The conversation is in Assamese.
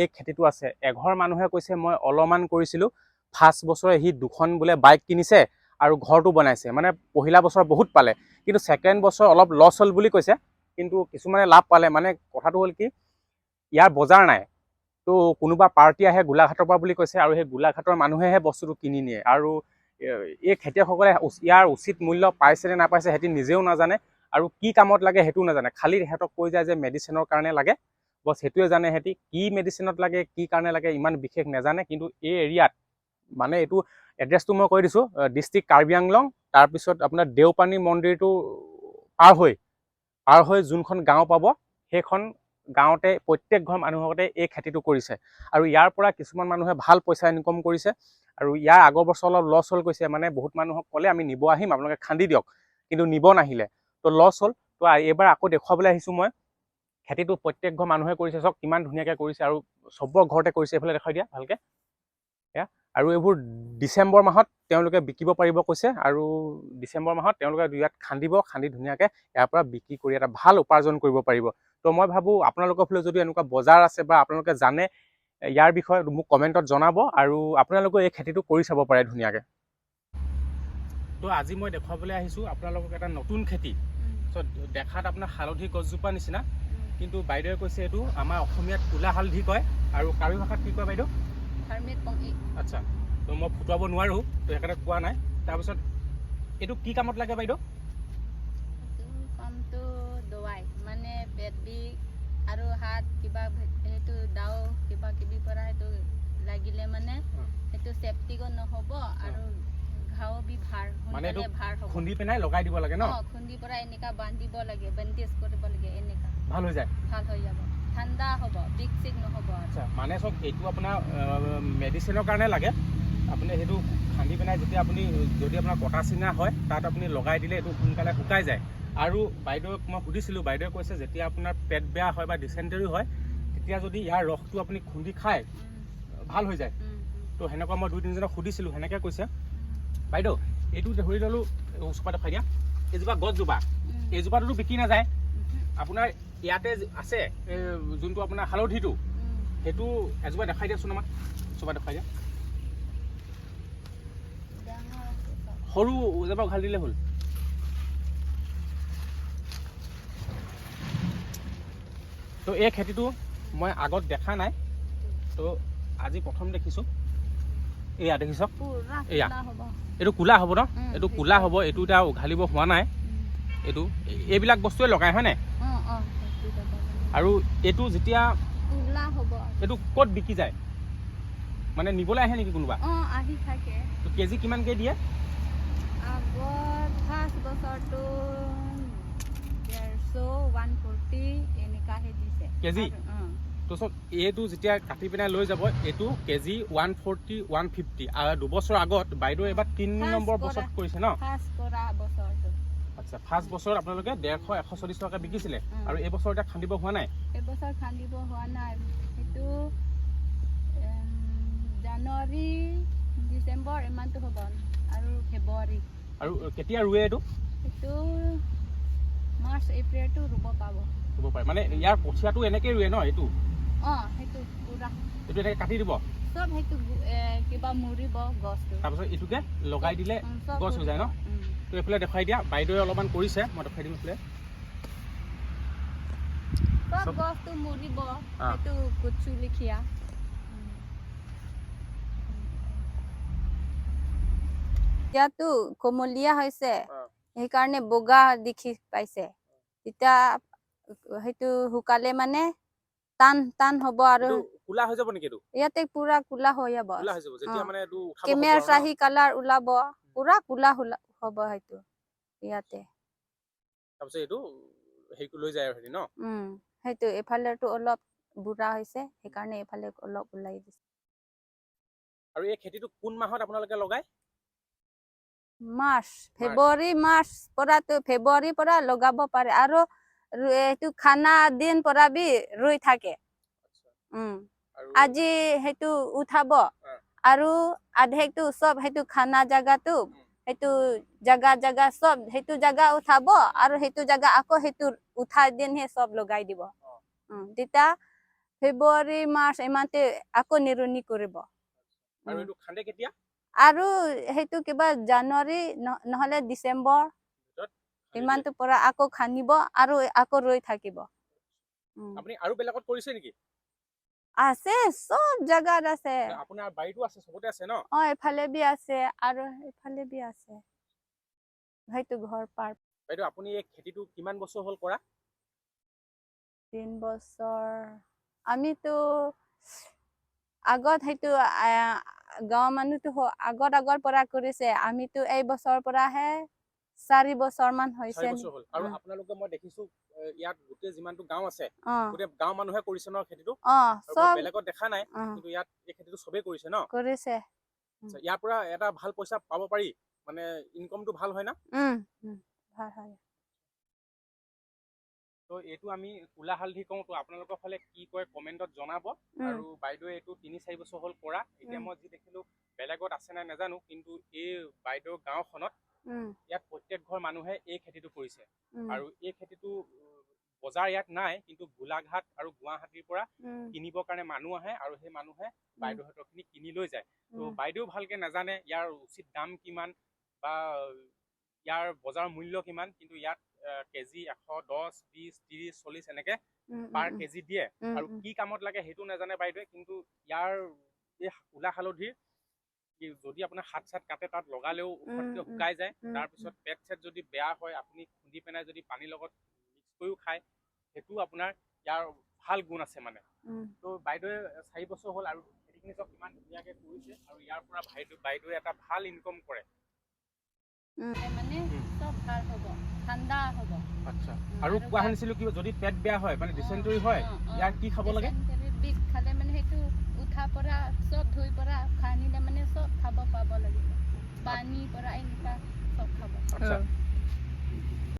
এই খেতিটো আছে এঘৰ মানুহে কৈছে মই অলপমান কৰিছিলোঁ ফাৰ্ষ্ট বছৰে সি 2খন বোলে বাইক কিনিছে আৰু ঘৰটো বনাইছে মানে পহিলা বছৰ বহুত পালে কিন্তু ছেকেণ্ড বছৰ অলপ লছ হ'ল বুলি কৈছে কিন্তু কিছুমানে লাভ পালে মানে কথাটো হ'ল কি ইয়াৰ বজাৰ নাই তো কোনোবা পাৰ্টি আহে গোলাঘাটৰ পৰা বুলি কৈছে আৰু সেই গোলাঘাটৰ মানুহেহে বস্তুটো কিনি নিয়ে আৰু এই খেতিয়কসকলে ইয়াৰ উচিত মূল্য পাইছে নে নাপাইছে সিহঁতি নিজেও নাজানে আৰু কি কামত লাগে সেইটোও নাজানে খালি সিহঁতক কৈ যায় যে মেডিচিনৰ কাৰণে লাগে বছ সেইটোৱে জানে সিহঁতি কি মেডিচিনত লাগে কি কাৰণে লাগে ইমান বিশেষ নাজানে কিন্তু এই এৰিয়াত মানে এইটো এড্ৰেছটো মই কৈ দিছোঁ ডিষ্ট্ৰিক্ট কাৰ্বি আংলং তাৰপিছত আপোনাৰ দেওপানী মন্দিৰটো পাৰ হৈ যোনখন গাঁও পাব সেইখন গাঁৱতে প্ৰত্যেক ঘৰ মানুহতে এই খেতিটো কৰিছে আৰু ইয়াৰ পৰা কিছুমান মানুহে ভাল পইচা ইনকম কৰিছে আৰু ইয়াৰ আগৰ বছৰ অলপ লছ হ'ল কৈছে মানে বহুত মানুহক ক'লে আমি নিব আহিম আপোনালোকে খান্দি দিয়ক কিন্তু নিব নাহিলে তো লছ হ'ল তো এইবাৰ আকৌ দেখুৱাবলৈ আহিছোঁ মই খেতিটো প্ৰত্যেক ঘৰ মানুহে কৰিছে চাওক কিমান ধুনীয়াকৈ কৰিছে আৰু চবৰ ঘৰতে কৰিছে এইফালে দেখাই দিয়া ভালকৈ এয়া আৰু এইবোৰ ডিচেম্বৰ মাহত তেওঁলোকে বিকিব পাৰিব কৈছে আৰু ডিচেম্বৰ মাহত তেওঁলোকে ইয়াত খান্দি ধুনীয়াকৈ ইয়াৰ পৰা বিক্ৰী কৰি এটা ভাল উপাৰ্জন কৰিব পাৰিব তো মই ভাবোঁ আপোনালোকৰ ফালে যদি এনেকুৱা বজাৰ আছে বা আপোনালোকে জানে ইয়াৰ বিষয়ে মোক কমেণ্টত জনাব আৰু আপোনালোকে এই খেতিটো কৰি চাব পাৰে ধুনীয়াকৈ তো আজি মই দেখুৱাবলৈ আহিছোঁ আপোনালোকক এটা নতুন খেতি দেখাত আপোনাৰ হালধি গছজোপা নিচিনা কিন্তু বাইদেৱে কৈছে এইটো আমাৰ অসমীয়াত ক'লা হালধি কয় আৰু কাৰ্বি ভাষাত কি কয় বাইদেউ আচ্ছা তো মই ফুটাব নোৱাৰোঁ তো সেইকাৰণে কোৱা নাই তাৰপিছত এইটো কি কামত লাগে বাইদেউ কামটো দৱাই মানে পেট বিষ আৰু হাত কিবা সেইটো দাও কিবা কিবি পৰা সেইটো লাগিলে মানে সেইটো চেফটিকো নহ'ব আৰু ঘাও বি ভাৰ মানে ভাৰ হ'ব খুন্দি পেলাই লগাই দিব লাগে ন খুন্দি পৰা এনেকা বান্ধিব লাগে বেণ্ডেজ কৰিব লাগে এনেকা ভাল হৈ যায় ভাল হৈ যাব ঠাণ্ডা হ'ব বিষ চিক নহ'ব আচ্ছা মানে চব এইটো আপোনাৰ মেডিচিনৰ কাৰণে লাগে আপুনি সেইটো খান্দি পেলাই যেতিয়া আপুনি যদি আপোনাৰ কটা চিঙা হয় তাত আপুনি লগাই দিলে এইটো সোনকালে শুকাই যায় আৰু বাইদেউক মই সুধিছিলোঁ বাইদেৱে কৈছে যেতিয়া আপোনাৰ পেট বেয়া হয় বা ডিচেণ্টেৰি হয় তেতিয়া যদি ইয়াৰ ৰসটো আপুনি খুন্দি খায় ভাল হৈ যায় তো সেনেকুৱা মই 2-3জনক সুধিছিলোঁ সেনেকৈ কৈছে বাইদেউ এইটো ধৰি ল'লোঁ ওচৰপা দেখাই দিয়া এইজোপা গছজোপা এইজোপাটোতো বিকি নাযায় আপোনাৰ ইয়াতে আছে যোনটো আপোনাৰ হালধিটো সেইটো এজোপা দেখাই দিয়কচোন আমাক ওচৰপা দেখাই দিয়া সৰু এজোপা উঘালি দিলে হ'ল তো এই খেতিটো মই আগত দেখা নাই তো আজি প্ৰথম দেখিছোঁ এয়া দেখিছ এয়া এইটো ক'লা হ'ব ন এইটো ক'লা হ'ব এইটো এতিয়া উঘালিব হোৱা নাই এইটো এইবিলাক বস্তুৱে লগাই হয়নে আৰু এইটো যেতিয়া এইটো ক'ত বিকি যায় মানে নিবলৈ আহে নেকি কোনোবা আহি থাকে তো কেজি কিমানকৈ দিয়ে আগত ফাৰ্ষ্ট বছৰটো 150 এনেকাহে দিছে কেজি তো চব এইটো যেতিয়া কাটি পিনে লৈ যাব এইটো কেজি 140 150 আৰু 2 বছৰ আগত বাইদেউ এবাৰ 3 নম্বৰ বছৰত কৰিছে ন আচ্ছা ফাৰ্ষ্ট বছৰত আপোনালোকে 150 140 টকা বিকিছিলে আৰু এই বছৰ এতিয়া খান্দিব হোৱা নাই এইবছৰ খান্দিব হোৱা নাই সেইটো জানুৱাৰী ডিচেম্বৰ ইমানটো হ'ব আৰু ফেব্ৰুৱাৰী আৰু কেতিয়া ৰুৱে এইটো সেইটো মাৰ্চ এপ্ৰিলটো ৰুব পাৰে মানে ইয়াৰ কঠীয়াটো এনেকৈ ৰুৱে ন এইটো সেইটো পুৰা এইটো এনেকৈ কাটি দিব চব সেইটো কিবা মৰিব গছটো তাৰপিছত এইটোকে লগাই দিলে গছ হৈ যায় ন তো এইফালে দেখুৱাই দিয়া বাইদেৱে অলপমান কৰিছে মই দেখুৱাই দিম এইফালে চব গছটো মৰিব সেইটো কুচু লিখিয়া এতিয়াতো কোমলীয়া হৈছে সেইকাৰণে বগা দেখি পাইছে এতিয়া সেইটো শুকালে মানে টান হ'ব আৰু কোলা হৈ যাব নেকি এইটো ইয়াতে পুৰা কোলা হৈ যাব যেতিয়া মানে এইটো উঠাব কেমেৰ চাহি কালাৰ ওলাব পুৰা কোলা হ'ব সেইটো ইয়াতে তাৰপিছত এইটো হেৰিটো লৈ যায় আৰু হেৰি ন সেইটো এফালেতো অলপ বুঢ়া হৈছে সেইকাৰণে এফালে অলপ ওলাই দিছে আৰু এই খেতিটো কোন মাহত আপোনালোকে লগায় মাৰ্চ ফেব্ৰুৱাৰীৰ পৰা লগাব পাৰে আৰু এইটো খানা দিন পৰা বি ৰুই থাকে আজি সেইটো উঠাব আৰু আধেটো চব সেইটো খানা জাগাটো সেইটো জাগা চব সেইটো জাগা উঠাব আৰু সেইটো জাগা আকৌ সেইটো উঠাই দিনহে চব লগাই দিব তেতিয়া ফেব্ৰুৱাৰী মাৰ্চ ইমানতে আকৌ নিৰণি কৰিব আৰু এইটো খান্দে কেতিয়া আৰু সেইটো কিবা জানুৱাৰী নহলে ডিচেম্বৰ ইমানটো পৰা আকৌ খান্দিব আৰু আকৌ ৰৈ থাকিব আপুনি আৰু বেলেগত কৰিছে নেকি আছে সব জায়গাত আছে আপোনাৰ বাৰীটো আছে সবতে আছে ন এফালে বি আছে আৰু এফালে বি আছে হয়তো ঘৰ পাৰ বাইদেউ আপুনি এই খেতিটো কিমান বছৰ হ'ল কৰা 3 বছৰ আমিতো আগত সেইটো গাঁৱৰ মানুহটো আগৰ পৰা কৰিছে আমিতো এই বছৰৰ পৰাহে 4 বছৰ মান হৈছে 4 বছৰ হ'ল আৰু আপোনালোকে মই দেখিছো ইয়াত গোটেই যিমানটো গাঁও আছে গোটেই গাঁও মানুহে কৰিছে ন খেতিটো সব বেলেগত দেখা নাই কিন্তু ইয়াত এই খেতিটো সবেই কৰিছে ন কৰিছে ইয়াৰ পৰা এটা ভাল পইচা পাব পাৰি মানে ইনকামটো ভাল হয় না ভাল হয় তো এইটো আমি কুলা হালধি কওঁ তো আপোনালোকৰ ফালে কি কয় কমেন্টত জনাব আৰু বাইদেউ এইটো 3-4 বছৰ হ'ল কৰা এতিয়া মই যি দেখিলো বেলেগত আছে নাই নাজানো কিন্তু এই বাইদেউৰ গাঁওখনত ইয়াত প্ৰত্যেক ঘৰ মানুহে এই খেতিটো কৰিছে আৰু এই খেতিটো বজাৰ ইয়াত নাই কিন্তু গোলাঘাট আৰু গুৱাহাটীৰ পৰা কিনিবৰ কাৰণে মানুহ আহে আৰু সেই মানুহে বাইদেউহঁতৰ খিনি কিনি লৈ যায় তো বাইদেউ ভালকে নাজানে ইয়াৰ উচিত দাম কিমান বা ইয়াৰ বজাৰ মূল্য কিমান কিন্তু ইয়াত কেজি 110, 20, 30, 40 এনেকে পাৰ কেজি দিয়ে আৰু কি কামত লাগে সেইটো নাজানে বাইদেৱে কিন্তু ইয়াৰ এই কুলা হালধিৰ যদি আপোনাৰ হাত চাত কাটে তাত লগালেও ফটকে শুকাই যায় তাৰপিছত পেট চেট যদি বেয়া হয় আপুনি খুন্দি পেলাই যদি পানীৰ লগত মিক্স কৰিও খায় সেইটো আপোনাৰ ইয়াৰ ভাল গুণ আছে মানে তো বাইদেৱে 4 বছৰ হ'ল আৰু খেতিখিনি চব ইমান ধুনীয়াকে কৰিছে আৰু ইয়াৰ পৰা বাইদেৱে এটা ভাল ইনকম কৰে মানে সব ভাল হ'ব ঠাণ্ডা হ'ব আচ্ছা আৰু কোৱা শুনিছিলো কি যদি পেট বেয়া হয় মানে ডিসেন্ট্ৰি হয় ইয়াৰ কি খাব লাগে বিষ খালে মানে সেইটো উঠা পৰা সব ধুই পৰা খানিলে মানে সব খাব পাব লাগিব পানী পৰা এনেকা সব খাব আচ্ছা